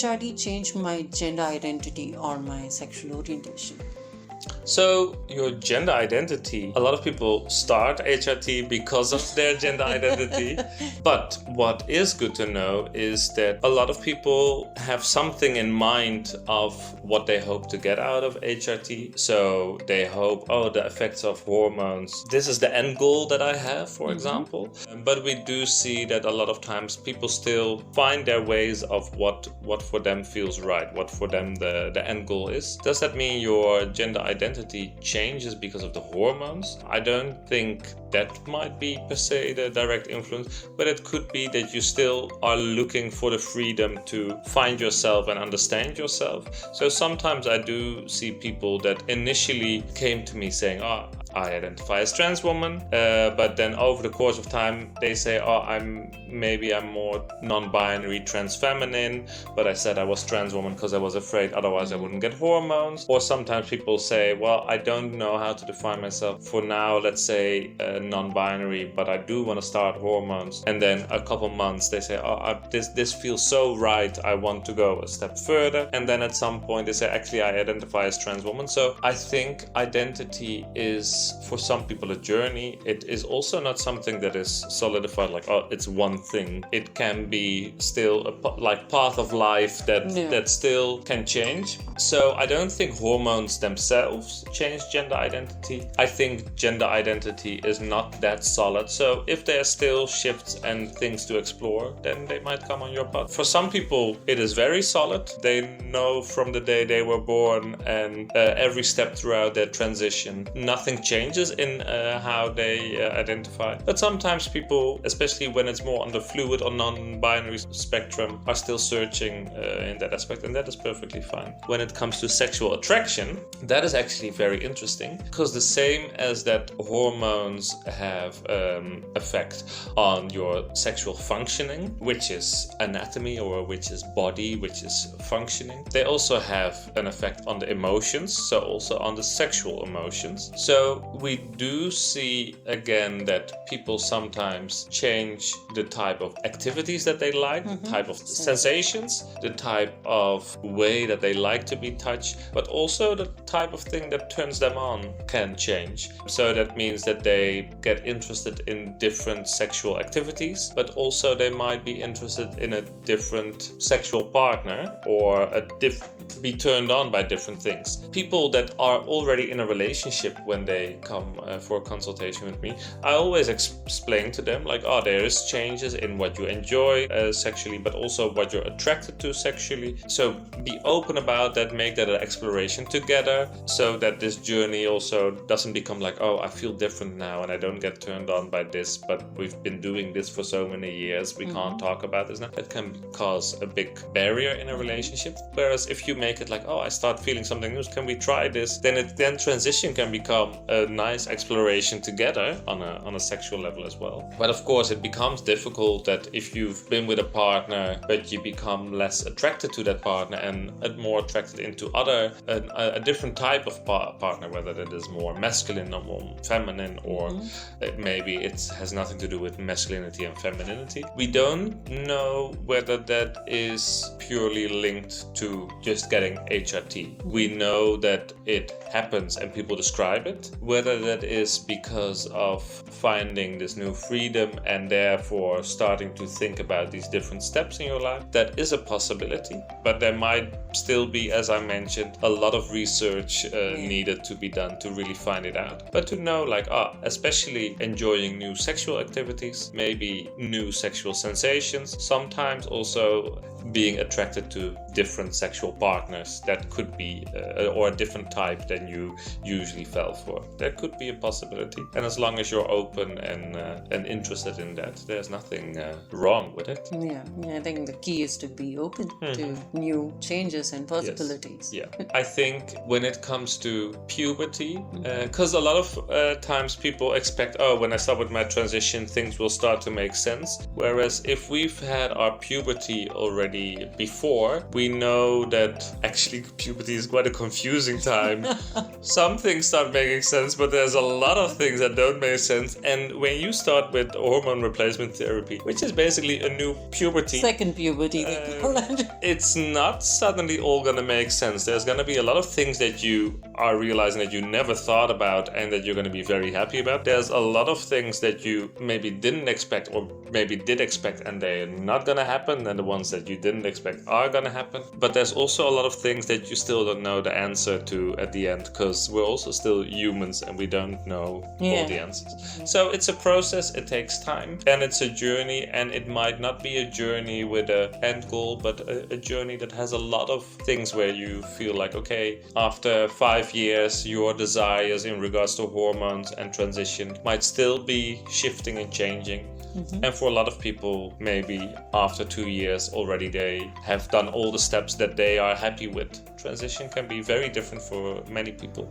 HRT change my gender identity or my sexual orientation? So your gender identity, a lot of people start HRT because of their gender identity. But what is good to know is that a lot of people have something in mind of what they hope to get out of HRT. So they hope, the effects of hormones. This is the end goal that I have, for example. But we do see that a lot of times people still find their ways of what for them feels right, what for them the end goal is. Does that mean your gender identity changes because of the hormones? I don't think that might be per se the direct influence, but it could be that you still are looking for the freedom to find yourself and understand yourself. So sometimes I do see people that initially came to me saying, I identify as trans woman, but then over the course of time they say, I'm more non-binary, trans feminine, but I said I was trans woman because I was afraid otherwise I wouldn't get hormones. Or sometimes people say, well, I don't know how to define myself for now, let's say non-binary, but I do want to start hormones. And then a couple months they say, this feels so right, I want to go a step further. And then at some point they say, actually I identify as trans woman. So I think identity is for some people a journey. It is also not something that is solidified like, it's one thing. It can be still a path of life that still can change. So I don't think hormones themselves change gender identity. I think gender identity is not that solid. So if there are still shifts and things to explore, then they might come on your path. For some people, it is very solid. They know from the day they were born and every step throughout their transition, nothing changes in how they identify. But sometimes people, especially when it's more on the fluid or non-binary spectrum, are still searching in that aspect, and that is perfectly fine. When it comes to sexual attraction, that is actually very interesting, because the same as that hormones have effect on your sexual functioning, which is anatomy or which is body, which is functioning, they also have an effect on the emotions, so also on the sexual emotions. So we do see again that people sometimes change the type of activities that they like, the type of sensations, the type of way that they like to be touched, but also the type of thing that turns them on can change. So that means that they get interested in different sexual activities, but also they might be interested in a different sexual partner or be turned on by different things. People that are already in a relationship, when they come for a consultation with me, I always explain to them like, there is changes in what you enjoy sexually, but also what you're attracted to sexually. So be open about that, make that an exploration together, so that this journey also doesn't become like, I feel different now and I don't get turned on by this, but we've been doing this for so many years, we can't talk about this now. That can cause a big barrier in a relationship. Whereas if you make it like, I start feeling something new, can we try this? Then transition can become a nice exploration together on a sexual level as well. But of course it becomes difficult that if you've been with a partner but you become less attracted to that partner and more attracted into a different type of partner, whether that is more masculine or more feminine, or maybe it has nothing to do with masculinity and femininity. We don't know whether that is purely linked to just getting HRT. We know that it happens and people describe it. Whether that is because of finding this new freedom and therefore starting to think about these different steps in your life, that is a possibility. But there might still be, as I mentioned, a lot of research needed to be done to really find it out. But to know especially enjoying new sexual activities, maybe new sexual sensations, sometimes also being attracted to different sexual partners that could be or a different type than you usually fell for. That could be a possibility, and as long as you're open and interested in that, there's nothing wrong with it. I think the key is to be open to new changes and possibilities. I think when it comes to puberty, because a lot of times people expect, when I start with my transition, things will start to make sense. Whereas if we've had our puberty already before, we know that actually puberty is quite a confusing time. Some things start making sense sense, but there's a lot of things that don't make sense. And when you start with hormone replacement therapy, which is basically a new puberty, Second puberty, they call it. it's not suddenly all gonna make sense. There's gonna be a lot of things that you are realizing that you never thought about and that you're gonna be very happy about. There's a lot of things that you maybe didn't expect or maybe did expect and they're not gonna happen, and the ones that you didn't expect are gonna happen. But there's also a lot of things that you still don't know the answer to at the end, because we're also still humans and we don't know all the answers. So it's a process, it takes time, and it's a journey, and it might not be a journey with an end goal, but a journey that has a lot of things where you feel like, okay, after 5 years, your desires in regards to hormones and transition might still be shifting and changing. And for a lot of people, maybe after 2 years already, they have done all the steps that they are happy with. Transition can be very different for many people.